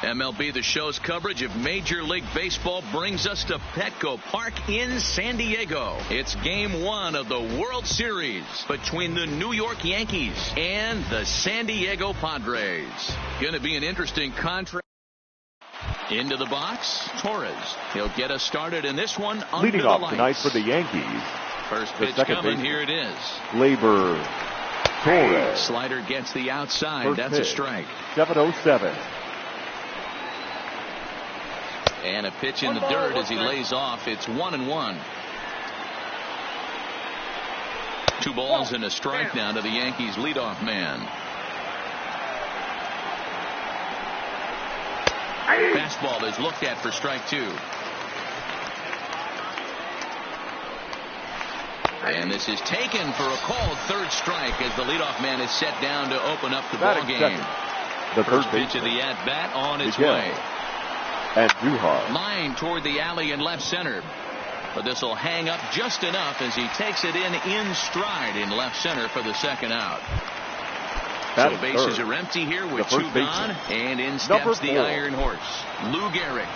MLB The Show's coverage of Major League Baseball brings us to Petco Park in San Diego. It's Game 1 of the World Series between the New York Yankees and the San Diego Padres. Going to be an interesting contrast. Into the box, Torres. He'll get us started in this one under Leading the off lights. tonight for the Yankees. First pitch coming. Here it is. Labor Torres. Slider gets the outside. First That's pitch. a strike. 7-0-7. And a pitch in the dirt as he lays off. It's 1-1. 2 balls and a strike now to the Yankees leadoff man. Fastball is looked at for strike 2. And this is taken for a called third strike as the leadoff man is set down to open up the ball game. The First pitch of the at-bat on its way. And Duhar. Line toward the alley in left center. But this will hang up just enough as he takes it in stride in left center for the second out. So bases are empty here with 2 gone, and in steps the Iron Horse, Lou Gehrig.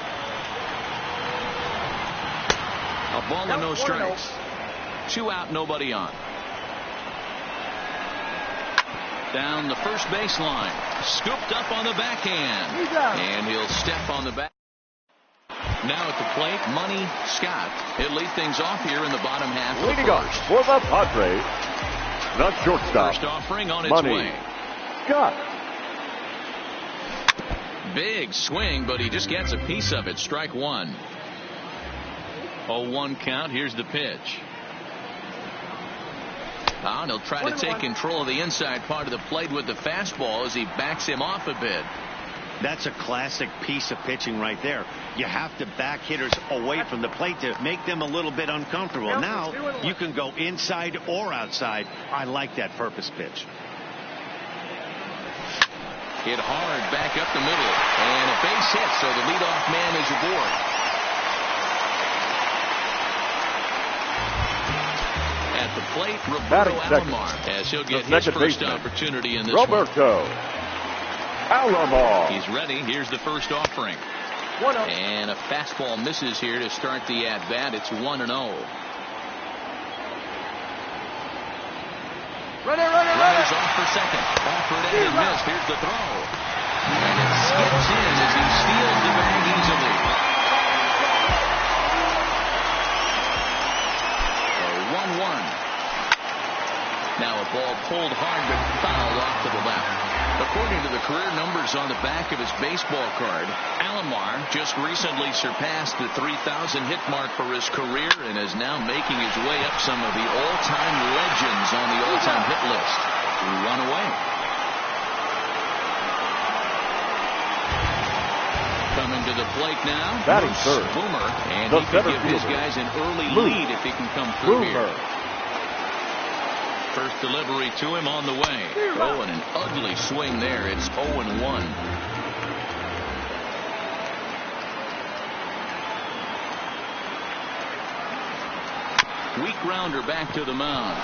A ball and no strikes. 2 out, nobody on. Down the first baseline, scooped up on the backhand, and he'll step on the back. Now at the plate, Money Scott. He'll lead things off here in the bottom half of the Leading off first. for the Padres, the shortstop. First offering on its Money way. Scott. Big swing, but he just gets a piece of it. Strike 1. 0-1 count. Here's the pitch. And he'll try to take control of the inside part of the plate with the fastball as he backs him off a bit. That's a classic piece of pitching right there. You have to back hitters away from the plate to make them a little bit uncomfortable. Now you can go inside or outside. I like that purpose pitch. Hit hard back up the middle, and a base hit, so the leadoff man is aboard. At the plate, Roberto Alomar, as he'll get his first opportunity in this Roberto Alomar. He's ready. Here's the first offering. And a fastball misses here to start the at-bat. It's 1-0. Runners off for second. Offered and missed. Here's the throw. And it skips in as he steals the bag easily. So 1-1. Now a ball pulled hard but fouled off to the left. According to the career numbers on the back of his baseball card, Alomar just recently surpassed the 3,000 hit mark for his career and is now making his way up some of the all-time legends on the all-time hit list. Run away. Coming to the plate now, Batting third. Boomer, and he can give his guys an early lead if he can come through here. First delivery to him on the way. Oh, and an ugly swing there. It's 0-1. Weak grounder back to the mound.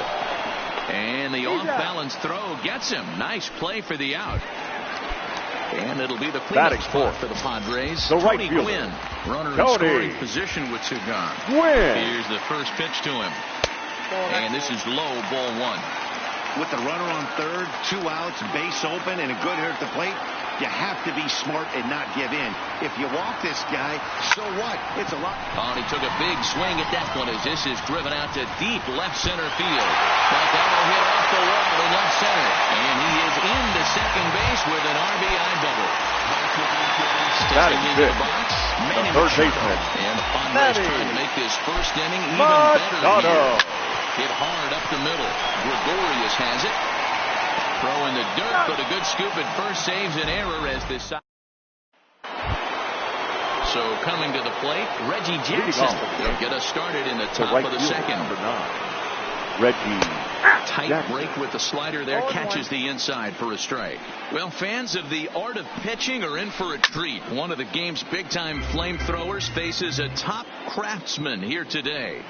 And the off-balance throw gets him. Nice play for the out. And it'll be the cleanup spot for the Padres. The right Tony fielder. Gwynn, runner in scoring position with 2 gone. Here's the first pitch to him. And this is low, ball 1. With the runner on third, 2 outs, base open, and a good hitter at the plate, you have to be smart and not give in. If you walk this guy, so what? It's a lot. Oh, and he took a big swing at that one as this is driven out to deep left center field. But that'll hit off the wall in left center. And he is into second base with an RBI double. Stepping into the box, Manny Machado. And the Padres trying to make this first inning even better here. Hit hard up the middle. Gregorius has it. Throw in the dirt, but a good scoop at first saves an error as this side. So coming to the plate, Reggie Jackson. He'll get us started in the top of the second. Reggie. Tight break with the slider there, catches the inside for a strike. Well, fans of the art of pitching are in for a treat. One of the game's big-time flamethrowers faces a top craftsman here today.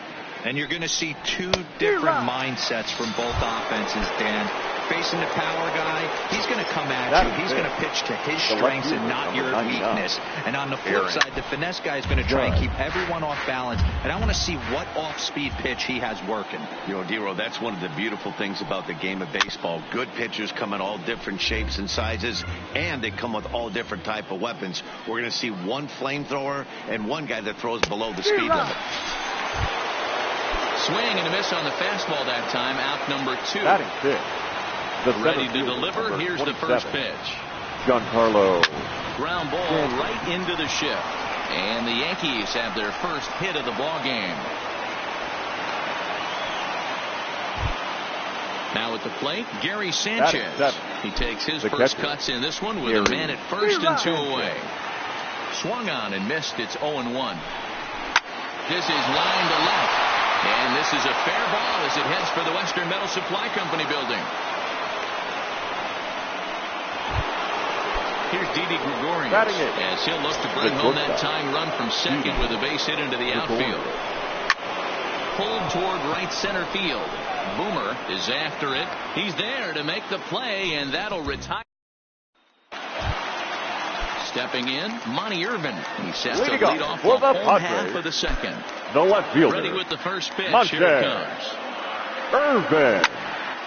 And you're going to see 2 different mindsets from both offenses, Dan. facing the power guy, he's going to come at you. He's going to pitch to his strengths and not your weakness. And on the flip side, the finesse guy is going to try and keep everyone off balance. And I want to see what off-speed pitch he has working. You know, Dero, that's one of the beautiful things about the game of baseball. Good pitchers come in all different shapes and sizes, and they come with all different type of weapons. We're going to see one flamethrower and one guy that throws below the speed limit. Swing and a miss on the fastball that time. Out number 2. Batting fifth. Ready to deliver. Here's the first pitch. Giancarlo. Ground ball right into the shift. And the Yankees have their first hit of the ball game. Now at the plate, Gary Sanchez. He takes his first cuts in this one with a man at first and 2 away. Swung on and missed. It's 0-1. This is line to left. And this is a fair ball as it heads for the Western Metal Supply Company building. Here's Didi Gregorius as he'll look to bring home that tying run from second with a base hit into the outfield. Pulled toward right center field. Boomer is after it. He's there to make the play, and that'll retire. Stepping in, Monty Irvin. He sets to lead off the home half of the second. The left fielder. Ready with the first pitch. Monte. Here it comes. Irvin.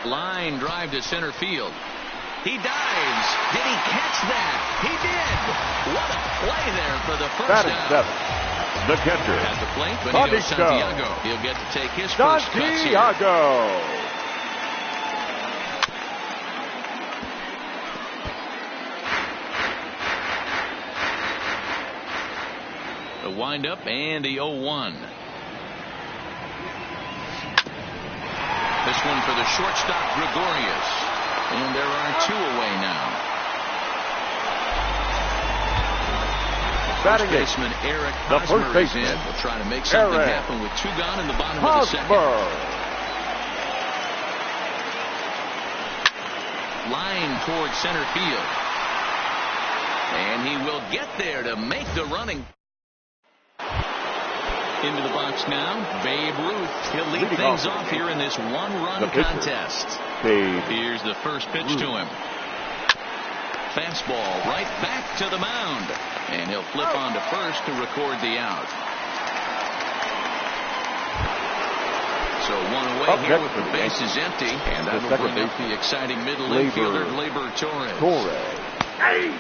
Line drive to center field. He dives. Did he catch that? He did. What a play there for the first out. The catcher. At the plate, Benito Santiago. He'll get to take his first cuts here. Santiago. The windup and the 0-1. This one for the shortstop, Gregorius. And there are 2 away now. First baseman Eric Hosmer is in. Will try to make something happen with 2 gone in the bottom of the second. Line towards center field. And he will get there to make the running. Into the box now, Babe Ruth. He'll lead things off here in this one-run contest. Here's the first pitch to him. Fastball right back to the mound. And he'll flip on to first to record the out. So 1 away here with the bases empty. And that'll bring up the exciting middle infielder, Gleyber Torres.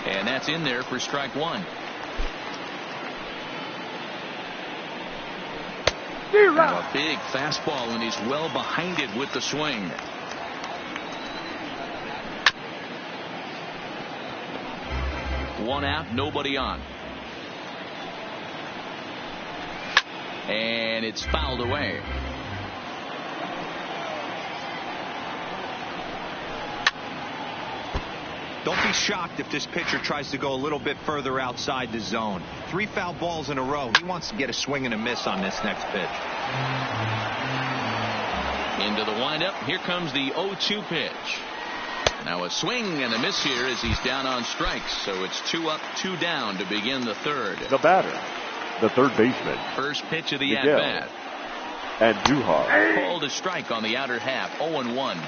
And that's in there for strike 1. Now a big fastball, and he's well behind it with the swing. One out, nobody on. And it's fouled away. Don't be shocked if this pitcher tries to go a little bit further outside the zone. 3 foul balls in a row. He wants to get a swing and a miss on this next pitch. Into the windup. Here comes the 0-2 pitch. Now a swing and a miss here as he's down on strikes. So it's 2 up, 2 down to begin the third. The batter, the third baseman. First pitch of the at-bat. And Duhar. Called a strike on the outer half. 0-1.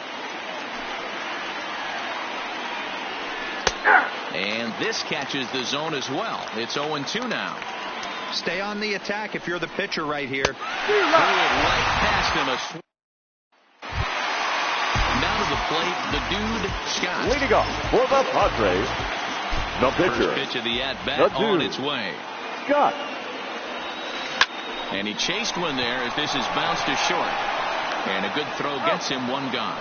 And this catches the zone as well. It's 0-2 now. Stay on the attack if you're the pitcher right here. Threw it right past him. Now to the plate, the dude, Scott. Leading off for the Padres, the pitcher. First pitch of the at-bat on its way. Scott. And he chased one there as this is bounced to short. And a good throw gets him 1 gone.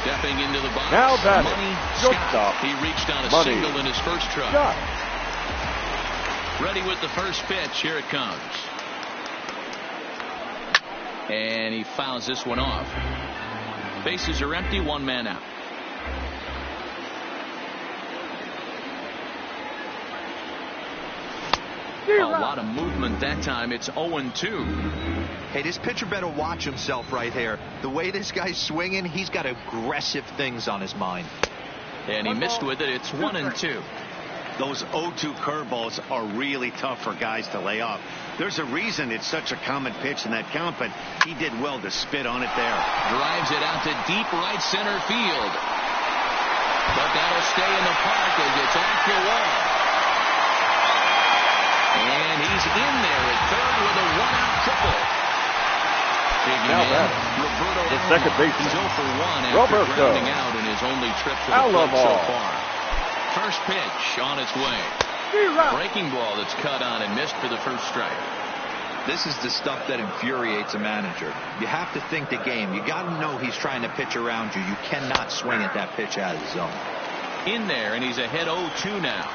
Stepping into the box, now Money Scott. He reached on a single in his first try. Scott. Ready with the first pitch. Here it comes. And he fouls this one off. Bases are empty, 1 man out. A lot of movement that time. It's 0-2. Hey, this pitcher better watch himself right here. The way this guy's swinging, he's got aggressive things on his mind. And he missed with it. It's 1-2. Those 0-2 curveballs are really tough for guys to lay off. There's a reason it's such a common pitch in that count, but he did well to spit on it there. Drives it out to deep right center field. But that'll stay in the park as it's off the wall. And he's in there at third with a one-out triple. Now that the second baseman. He's 0 for 1 after grounding out in his only trip to the plate so far. First pitch on its way. Breaking ball that's cut on and missed for the first strike. This is the stuff that infuriates a manager. You have to think the game. You got to know he's trying to pitch around you. You cannot swing at that pitch out of the zone. In there, and he's ahead 0-2 now.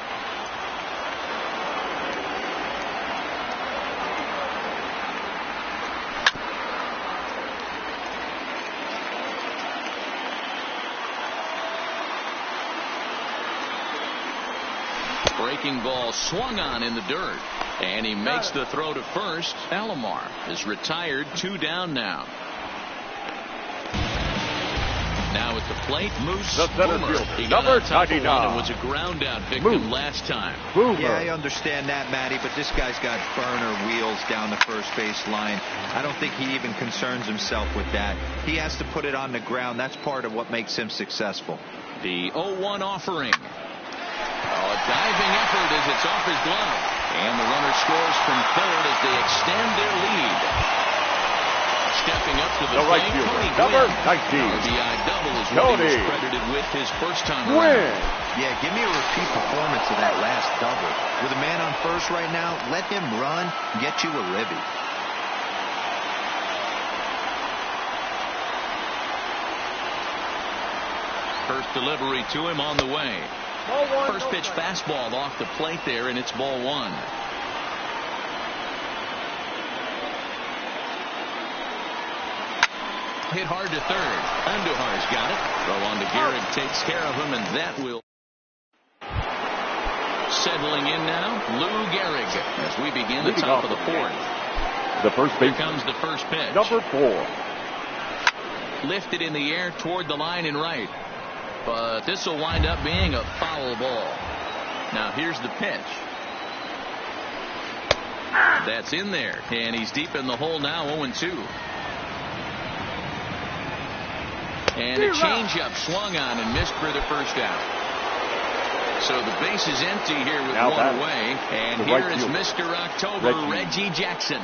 Breaking ball swung on in the dirt, and he makes the throw to first. Alomar is retired, 2 down now. Now at the plate, Moose Boomer. He got on top of one and was a ground out victim last time. Yeah, I understand that, Matty, but this guy's got burner wheels down the first base line. I don't think he even concerns himself with that. He has to put it on the ground. That's part of what makes him successful. The 0-1 offering. A diving effort as it's off his glove. And the runner scores from third as they extend their lead. Stepping up to the plate, number 19. RBI double is what he was credited with his first time around. Yeah, give me a repeat performance of that last double. With a man on first right now, let him run, get you a ribby. First delivery to him on the way. First pitch fastball off the plate there, and it's ball 1. Hit hard to third. Andujar's got it. Throw on to Gehrig, takes care of him, and that will. Settling in now, Lou Gehrig as we begin the top of the 4th. The first base. Here comes the first pitch. Number 4. Lifted in the air toward the line and right. But this will wind up being a foul ball. Now here's the pitch. That's in there. And he's deep in the hole now, 0-2. And a changeup swung on and missed for the first out. So the base is empty here with one away. And here is Mr. October, Reggie Jackson.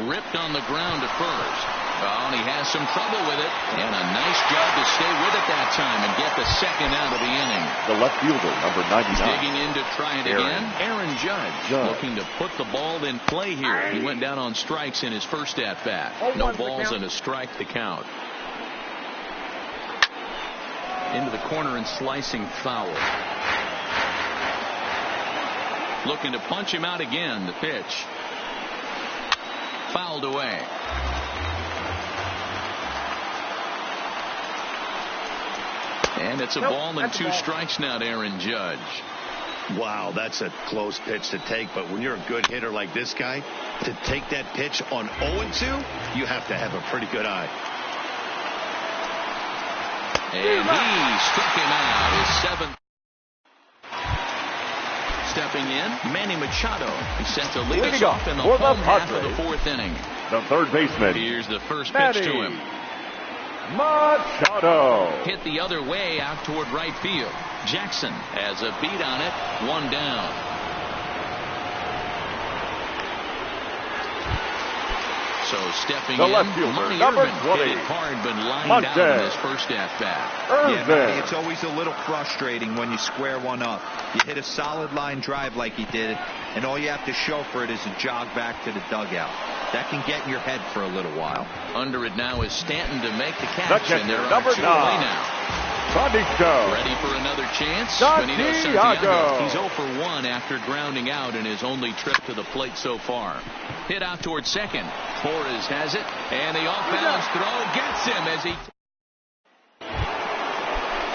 Ripped on the ground to first. Oh, and he has some trouble with it. And a nice job to stay with it that time and get the second out of the inning. The left fielder, number 99. Digging in to try it again. Aaron Judge looking to put the ball in play here. He went down on strikes in his first at-bat. No balls and a strike to count. Into the corner and slicing foul. Looking to punch him out again. The pitch. Fouled away. And it's a ball and 2 strikes now to Aaron Judge. Wow, that's a close pitch to take, but when you're a good hitter like this guy, to take that pitch on 0-2, you have to have a pretty good eye. And he struck him out. His 7th. Stepping in, Manny Machado. He's set to lead us off in the home half of the 4th inning. The third baseman. Here's the first pitch to him. Machado. Hit the other way out toward right field. Jackson has a beat on it. 1 down. So stepping in, Monty Irvin hit it hard but lined out in his first at-bat. Yeah, it's always a little frustrating when you square one up. You hit a solid line drive like he did, and all you have to show for it is a jog back to the dugout. That can get in your head for a little while. Under it now is Stanton to make the catch, and there are number 2 away now. Ready for another chance? Benito Santiago. He's 0 for 1 after grounding out in his only trip to the plate so far. Hit out towards second. Torres has it, and the off-balance throw gets him as he.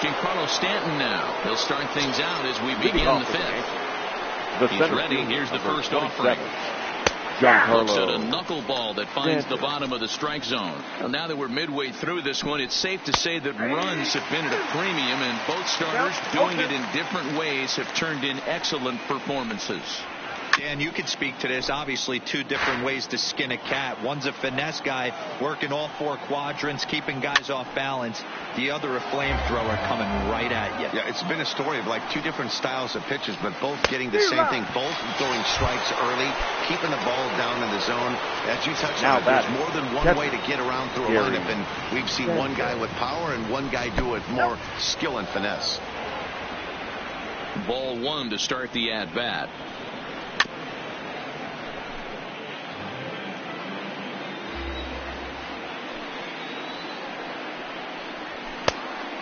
Giancarlo Stanton now. He'll start things out as we begin the 5th. He's ready. Here's the first offering. Looks at a knuckleball that finds the bottom of the strike zone. Well, now that we're midway through this one, it's safe to say that runs have been at a premium, and both starters doing it in different ways have turned in excellent performances. Dan, you can speak to this. Obviously, two different ways to skin a cat. One's a finesse guy working all four quadrants, keeping guys off balance. The other a flamethrower coming right at you. Yeah, it's been a story of like two different styles of pitches, but both getting the same thing. Both throwing strikes early, keeping the ball down in the zone. As you touched on, there's more than one way to get around through a lineup, and we've seen one guy with power and one guy do it more skill and finesse. Ball one to start the at-bat.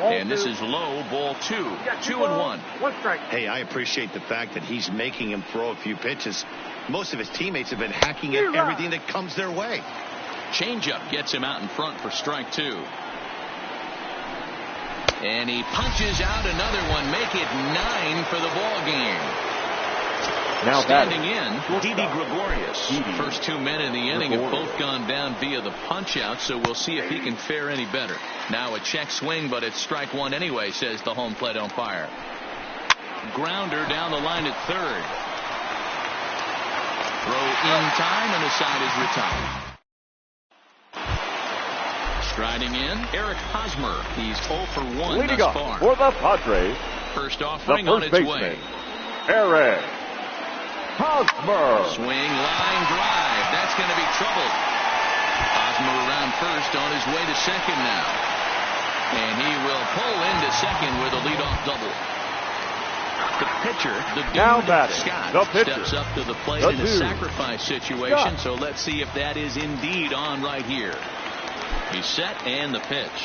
And this is low, ball 2. 2-1. One strike. Hey, I appreciate the fact that he's making him throw a few pitches. Most of his teammates have been hacking at everything that comes their way. Changeup gets him out in front for strike 2. And he punches out another one, make it 9 for the ball game. Now standing in, Didi Gregorius. First two men in the inning have both gone down via the punch out, so we'll see if he can fare any better. Now a check swing, but it's strike one anyway, says the home plate umpire. Grounder down the line at third. Throw in time, and the side is retired. Striding in, Eric Hosmer. He's 0 for 1 leading thus up far. For the Padres, first offering the on first its baseman, way. Eric Hosmer. Swing, line drive. That's going to be trouble. Hosmer around first, on his way to second now. And he will pull into second with a leadoff double. The pitcher, the dude, Scott, steps up to the plate in a sacrifice situation. So let's see if that is indeed on right here. He's set, and the pitch.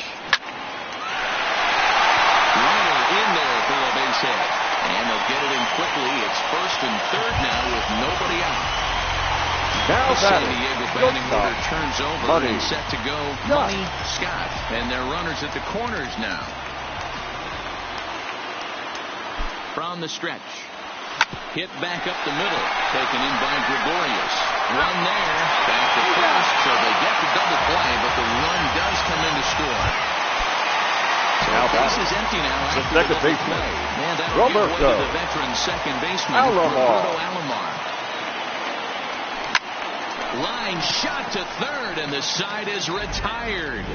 Runner in there for a base hit. And they'll get it in quickly. It's first and third now with nobody out. Now the San Diego batting order turns over and set to go Money Scott. And they're runners at the corners now. From the stretch. Hit back up the middle. Taken in by Gregorius. Run there. Back to first. So they get the double play, but the run does come in to score. So the base is empty now. The second baseman, Man, that'll give way to the veteran second baseman, Roberto Alomar. Line shot to third, and the side is retired.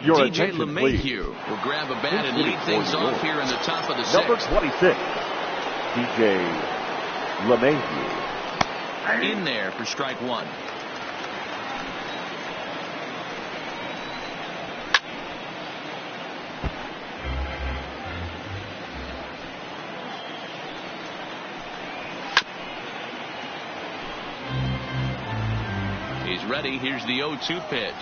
DJ LeMahieu will grab a bat and lead things off here in the top of the Number sixth. 26, DJ LeMahieu. In there for strike one. He's ready. Here's the 0-2 pitch.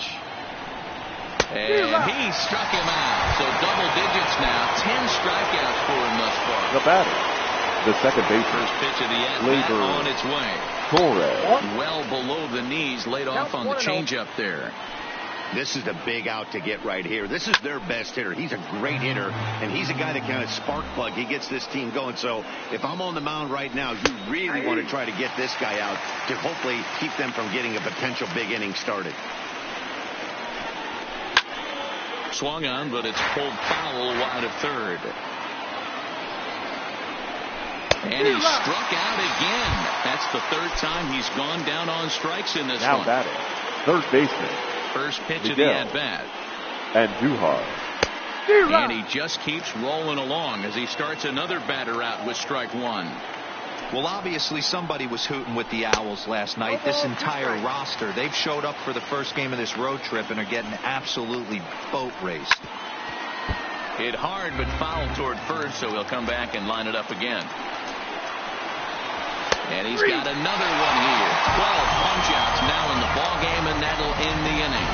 And he struck him out. So double digits now. 10 strikeouts for him thus far. The batter, the second baseman. First pitch of the at-bat on its way. Torres. Well below the knees, laid off on the changeup there. This is the big out to get right here. This is their best hitter. He's a great hitter, and he's a guy that kind of spark plug. He gets this team going. So if I'm on the mound right now, you really want to try to get this guy out to hopefully keep them from getting a potential big inning started. Swung on, but it's pulled foul wide of third. And he struck out again. That's the third time he's gone down on strikes in this one. Now batting, third baseman. First pitch of the at-bat. And Duhar. And he just keeps rolling along as he starts another batter out with strike one. Well, obviously somebody was hooting with the Owls last night. This entire roster, they've showed up for the first game of this road trip and are getting absolutely boat raced. Hit hard but fouled toward first, so he'll come back and line it up again. And he's got another one here. 12 punch-outs now in the ballgame, and that'll end the inning.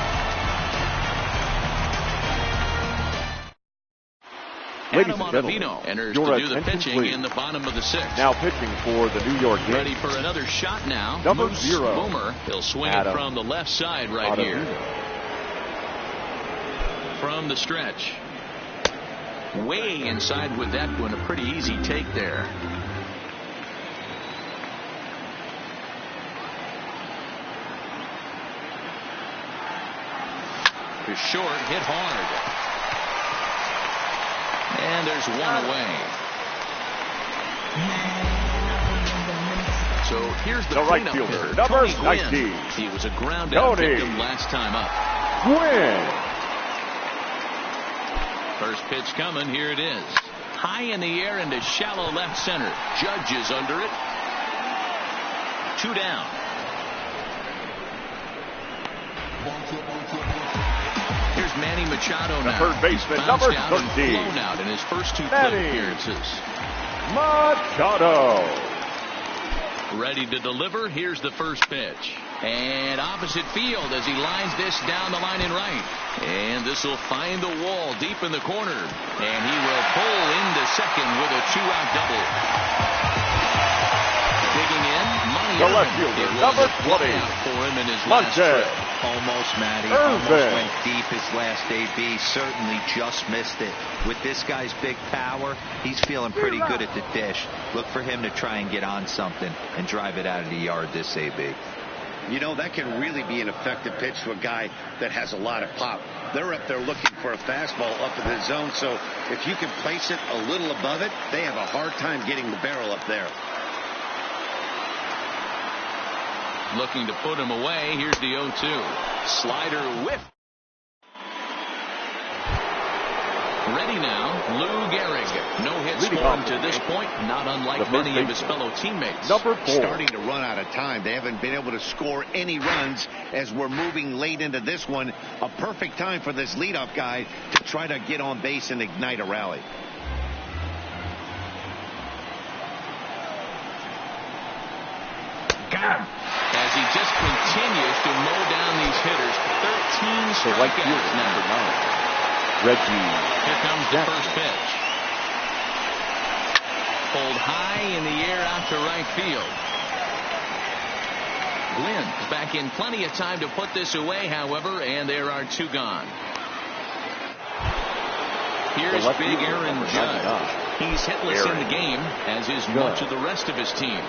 Adam Ottavino enters to do the pitching in the bottom of the sixth. Now pitching for the New York Yankees. Ready for another shot now. Number Moose 0. Boomer. He'll swing it from the left side right here. From the stretch. Way inside with that one. A pretty easy take there. is short, hit hard. And there's one away. So here's the right fielder, number 19. He was a ground out victim last time up. Win. First pitch coming. Here it is. High in the air into shallow left center. Judge is under it. 2 down. Here's Manny Machado now. The third baseman, number 13. Blown out in his first 2 plate appearances. Machado. Ready to deliver. Here's the first pitch. And opposite field as he lines this down the line in right. And this will find the wall deep in the corner. And he will pull into second with a 2-out double. Digging in, Money the left fielder, number 20. For him in his last trip. Almost, Matty. Almost went deep his last AB. Certainly just missed it. With this guy's big power, he's feeling pretty good at the dish. Look for him to try and get on something and drive it out of the yard this AB. You know, that can really be an effective pitch to a guy that has a lot of pop. They're up there looking for a fastball up in the zone, so if you can place it a little above it, they have a hard time getting the barrel up there. Looking to put him away. Here's the 0-2. Slider whiff. Ready now, Lou Gehrig. No hits for him to this point, not unlike many of his fellow teammates. Number 4. Starting to run out of time. They haven't been able to score any runs as we're moving late into this one. A perfect time for this leadoff guy to try to get on base and ignite a rally. Got him. As he just continues to mow down these hitters. 13 strikeouts now. Reggie. Here comes the first pitch. Pulled high in the air out to right field. Glynn's back in plenty of time to put this away, however, and there are 2 gone. Here's big Aaron Judge. He's hitless in the game, as is much of the rest of his team.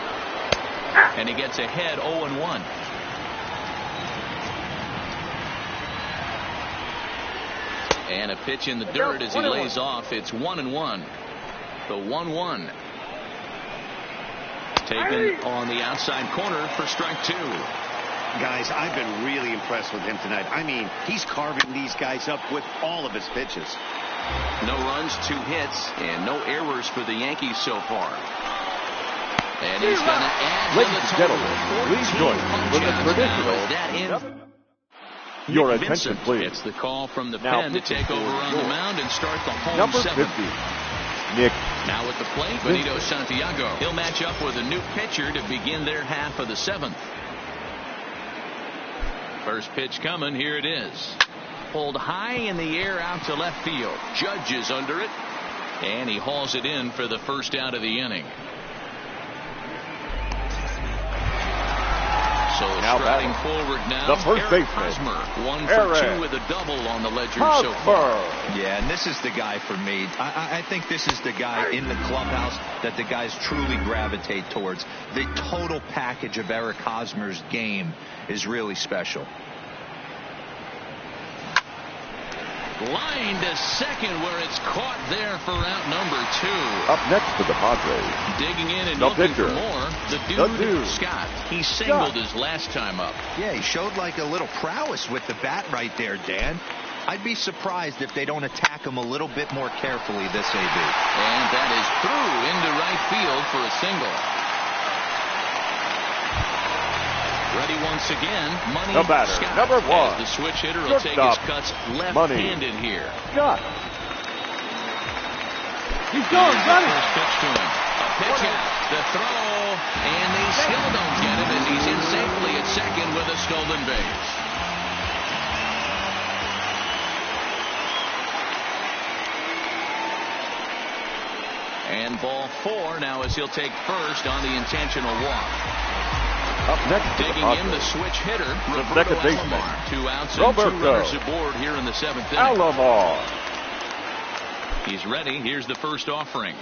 And he gets ahead 0-1. And a pitch in the dirt as he lays off. It's 1-1. The 1-1. Taken on the outside corner for strike 2. Guys, I've been really impressed with him tonight. I mean, he's carving these guys up with all of his pitches. No runs, 2 hits, and no errors for the Yankees so far. And he's going to add. Ladies and gentlemen, please join me with the traditional. Your attention, please. It's the call from the pen to take over on the mound and start the home number 7th. 50. Nick. Now at the plate, Benito Santiago. He'll match up with a new pitcher to begin their half of the 7th. First pitch coming. Here it is. Pulled high in the air out to left field. Judge is under it. And he hauls it in for the first out of the inning. So now striding forward now, the first baseman, Hosmer, 1 for 2 with a double on the ledger so far. Yeah, and this is the guy for me. I think this is the guy in the clubhouse that the guys truly gravitate towards. The total package of Eric Hosmer's game is really special. Line to second where it's caught there for out number 2. Up next to the Padres. Digging in and the looking pitcher. for more. The dude, Scott. He singled his last time up. Yeah, he showed like a little prowess with the bat right there, Dan. I'd be surprised if they don't attack him a little bit more carefully this AB. And that is through into right field for a single. Ready once again, Money the batter, Scott. number 1. As the switch hitter will take his cuts left-handed here. Scott. He's going, got it. First pitch to him. A pitch out, the throw, and they still don't get him as he's in safely at second with a stolen base. And ball 4 now as he'll take first on the intentional walk. Up next, digging in the switch hitter, Roberto Alomar. 2 outs and 2 runners aboard here in the 7th inning. Alomar. He's ready. Here's the first offering.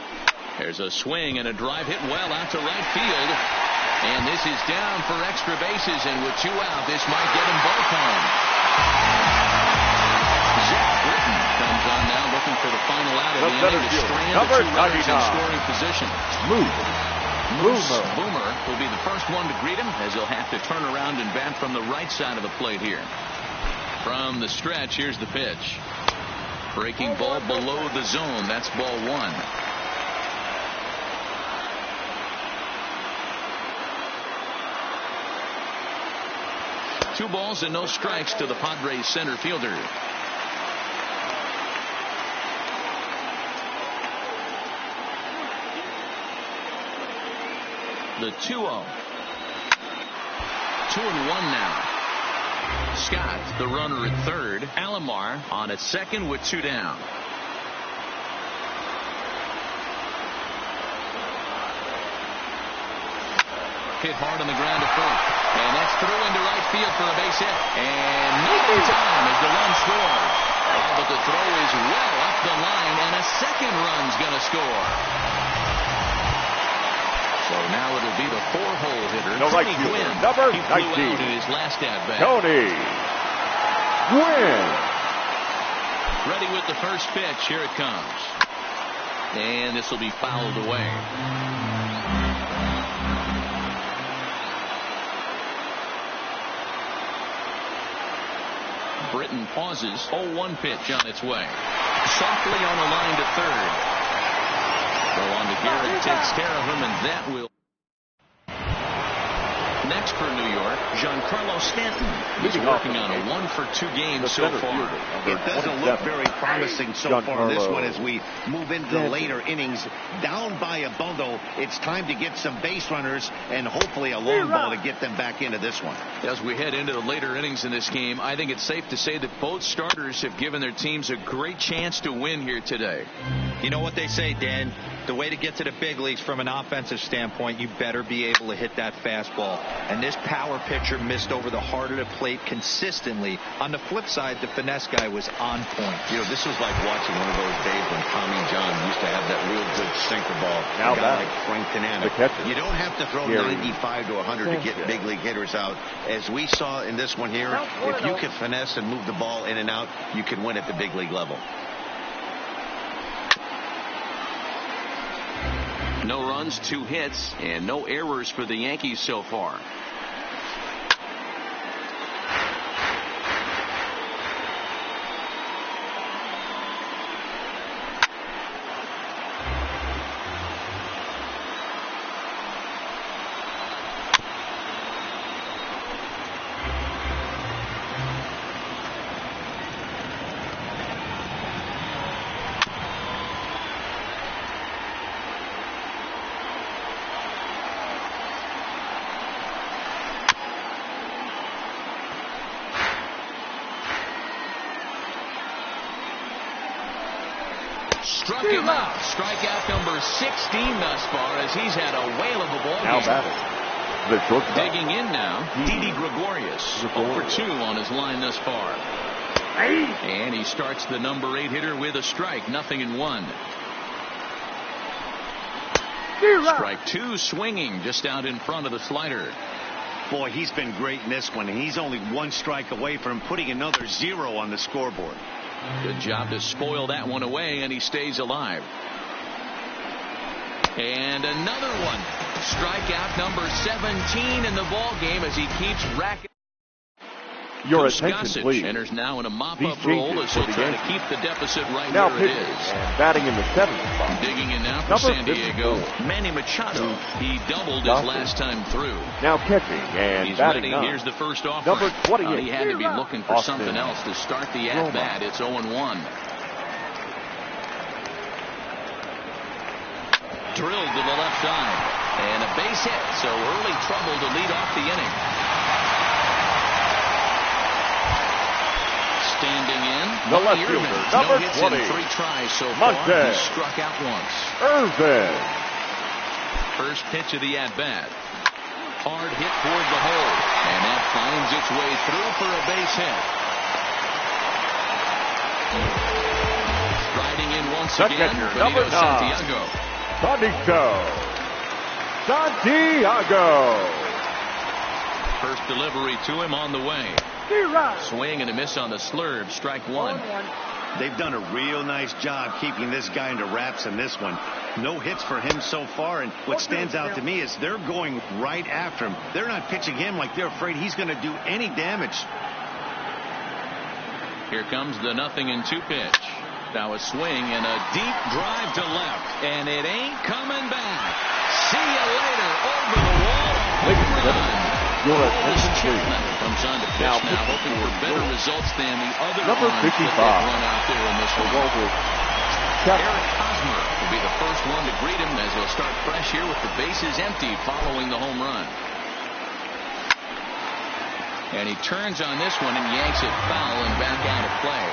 There's a swing and a drive hit well out to right field. And this is down for extra bases. And with 2 out, this might get them both home. looking for the final out of the inning to strand the 2 runners in scoring position. Boomer will be the first one to greet him, as he'll have to turn around and bat from the right side of the plate here. From the stretch, here's the pitch. Breaking ball below the zone. That's ball 1. Two balls and no strikes to the Padres center fielder. The 2-0. 2-1 now. Scott, the runner at third. Alomar on at second with 2 down. Hit hard on the ground to first. And that's through into right field for a base hit. And no time as the run scores. Oh, but the throw is well up the line, and a second run's going to score. So now it'll be the 4-hole hitter, Tony Gwynn. Number 19. He flew out in his last at-bat. Tony Gwynn. Ready with the first pitch. Here it comes. And this will be fouled away. Britton pauses. 0-1 pitch on its way. Softly on the line to third. Go on to Garrett, takes care of him, and that will. Next for New York, Giancarlo Stanton. He's working on a 1-for-2 game so far. It doesn't look very promising so far this one as we move into the later innings. Down by a bundle, it's time to get some base runners and hopefully a long ball to get them back into this one. As we head into the later innings in this game, I think it's safe to say that both starters have given their teams a great chance to win here today. You know what they say, Dan? The way to get to the big leagues from an offensive standpoint, you better be able to hit that fastball. And this power pitcher missed over the heart of the plate consistently. On the flip side, the finesse guy was on point. You know, this was like watching one of those days when Tommy John used to have that real good sinker ball. Now a guy like Frank Tanana. You don't have to throw 95 to 100 to get big league hitters out. As we saw in this one here, if you can finesse and move the ball in and out, you can win at the big league level. No runs, 2 hits, and no errors for the Yankees so far. Struck him out. Strikeout number 16 thus far, as he's had a whale of a ball game. Digging in now, Didi Gregorius. 0-for-2 on his line thus far. And he starts the number 8 hitter with a strike. 0-1. Strike 2, swinging just out in front of the slider. Boy, he's been great in this one. He's only 1 strike away from putting another 0 on the scoreboard. Good job to spoil that one away, and he stays alive. And another one. Strikeout number 17 in the ball game as he keeps racking. Your attention, please. Enters now in a mop-up role as he'll try to keep the deficit right now where it is. And batting in the 7th spot. Digging in now for San Diego, Manny Machado. He doubled his last time through. Now catching and he's batting ready. up. Here's the first offer. Number 28. He had to be looking for something else to start the at-bat. It's 0-1. Drilled to the left side. And a base hit, so early trouble to lead off the inning. Standing in, the left fielder, number 20. In 3 tries so far. He struck out once. Irvin. First pitch of the at-bat. Hard hit toward the hole. And that finds its way through for a base hit. Striding in once again, number 9. Santiago. First delivery to him on the way. Swing and a miss on the slurve. Strike 1. They've done a real nice job keeping this guy into wraps in this one. No hits for him so far, and what stands out to me is they're going right after him. They're not pitching him like they're afraid he's going to do any damage. Here comes the 0-2 pitch. Now a swing and a deep drive to left, and it ain't coming back. See you later. Over the wall. Your attention, please. Comes on to pitch now, hoping for better results than the other number 55 run out there in this one. Eric Hosmer will be the first one to greet him as he'll start fresh here with the bases empty following the home run. And he turns on this one and yanks it foul and back out of play.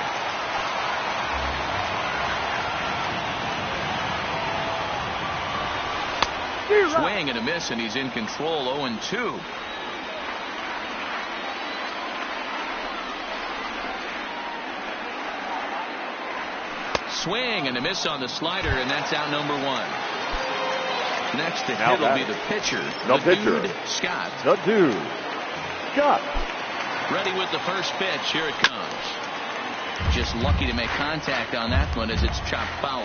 Swing and a miss, and he's in control. 0-2. Swing and a miss on the slider, and that's out number 1. Next to hit will be the pitcher. Dude, Scott. The dude, Scott. Ready with the first pitch. Here it comes. Just lucky to make contact on that one as it's chopped foul.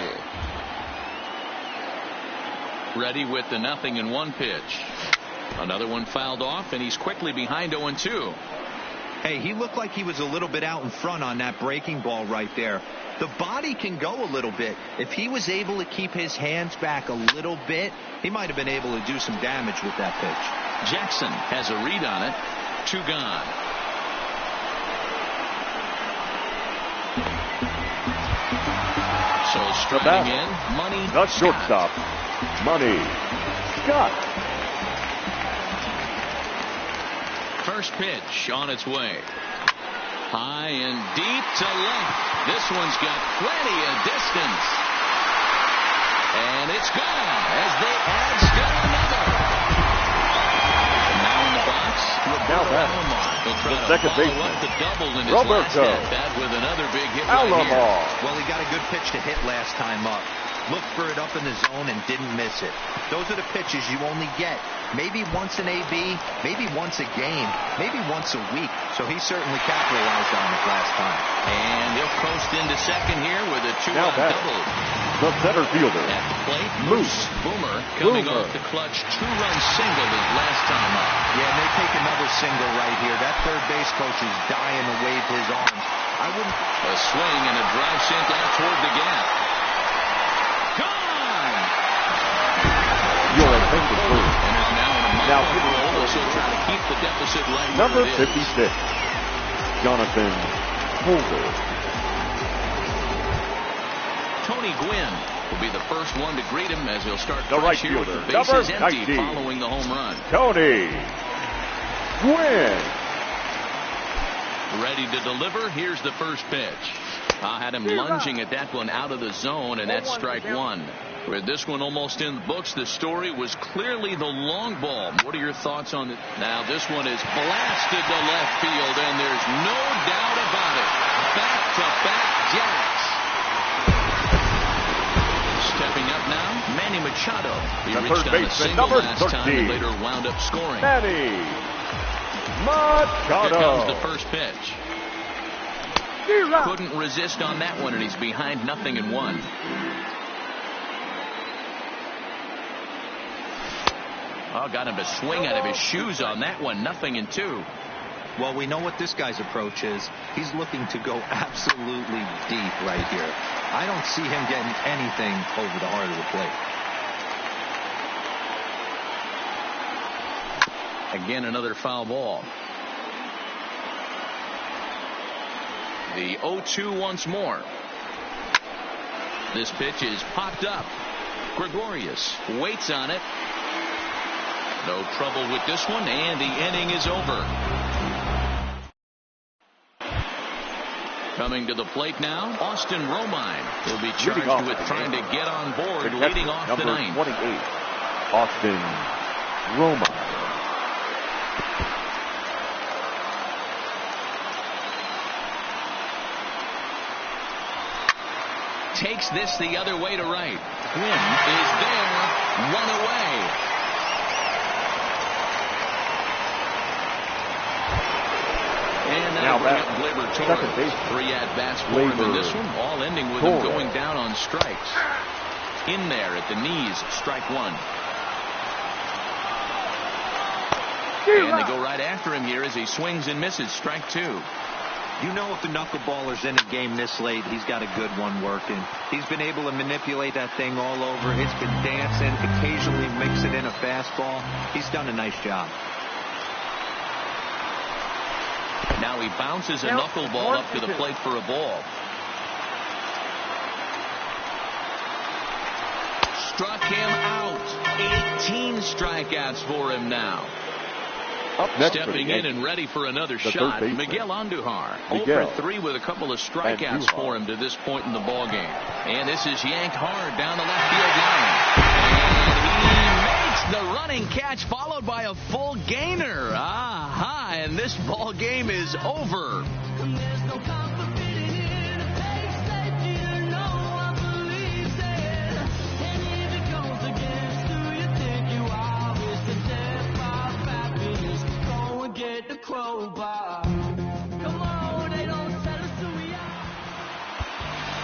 Ready with the 0-1 pitch. Another one fouled off, and he's quickly behind 0-2. Hey, he looked like he was a little bit out in front on that breaking ball right there. The body can go a little bit. If he was able to keep his hands back a little bit, he might have been able to do some damage with that pitch. Jackson has a read on it. 2 gone. So striking in, Money. The shortstop, Money Scott. First pitch on its way. High and deep to left. This one's got plenty of distance. And it's gone as they add still another. Now in the box, the second baseman, Roberto with another big hit Alomar. Right. Well, he got a good pitch to hit last time up. Looked for it up in the zone and didn't miss it. Those are the pitches you only get maybe once an AB, maybe once a game, maybe once a week. So he certainly capitalized on it last time. And he'll coast into second here with a 2-out double. The center fielder, at the plate, Moose Boomer coming off the clutch 2-run single his last time up. Yeah, and they take another single right here. That third base coach is dying to wave his arms. I wouldn't. A swing and a drive sent out toward the gap. Gone! Your attention, please. And is now in a Now role as he'll try to keep the deficit right number where it is. 56, Jonathan Holder. Tony Gwynn will be the first one to greet him as he'll start The right here with fielder, the bases number empty 19, following the home run. Tony Gwynn. Ready to deliver. Here's the first pitch. I had him lunging at that one out of the zone, and that's strike 1. With this one almost in the books, the story was clearly the long ball. What are your thoughts on it? Now this one is blasted to left field, and there's no doubt about it. Back-to-back jacks. Stepping up now, Manny Machado. He The reached third on a baseman, single number last time 13. and later wound up scoring. Manny Here Machado. comes the first pitch. Couldn't resist on that one, and he's behind 0-1. Oh, got him to swing out of his shoes on that one. 0-2. Well, we know what this guy's approach is. He's looking to go absolutely deep right here. I don't see him getting anything over the heart of the plate. Again, another foul ball. The 0-2 once more. This pitch is popped up. Gregorius waits on it. No trouble with this one, and the inning is over. Coming to the plate now, Austin Romine will be charged with trying to get on board, leading off the ninth. Number 28, Austin Romine. Takes this the other way to right. Gwynn is there, one away. And now bring up Gleyber Torres. 3 at-bats for him in this one, all ending with him going down on strikes. In there at the knees, strike 1. And they go right after him here as he swings and misses, strike 2. You know, if the knuckleballer's in a game this late, he's got a good one working. He's been able to manipulate that thing all over. It's been dancing, occasionally mix it in a fastball. He's done a nice job. Now he bounces a knuckleball up to the plate for a ball. Struck him out. 18 strikeouts for him now. Up next stepping in and ready for another shot, Miguel Andujar. 0 for 3 with a couple of strikeouts for him to this point in the ball game. And this is yanked hard down the left field line. And he makes the running catch, followed by a full gainer. Aha! And this ball game is over.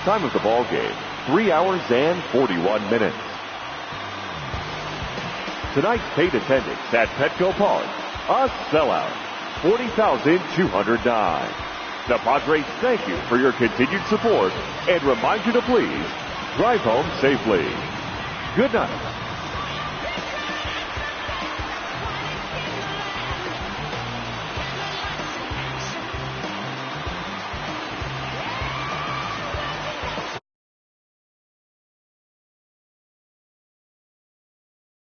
Time of the ball game, 3 hours and 41 minutes. Tonight's paid attendance at Petco Park, a sellout, 40,209. The Padres thank you for your continued support and remind you to please drive home safely. Good night.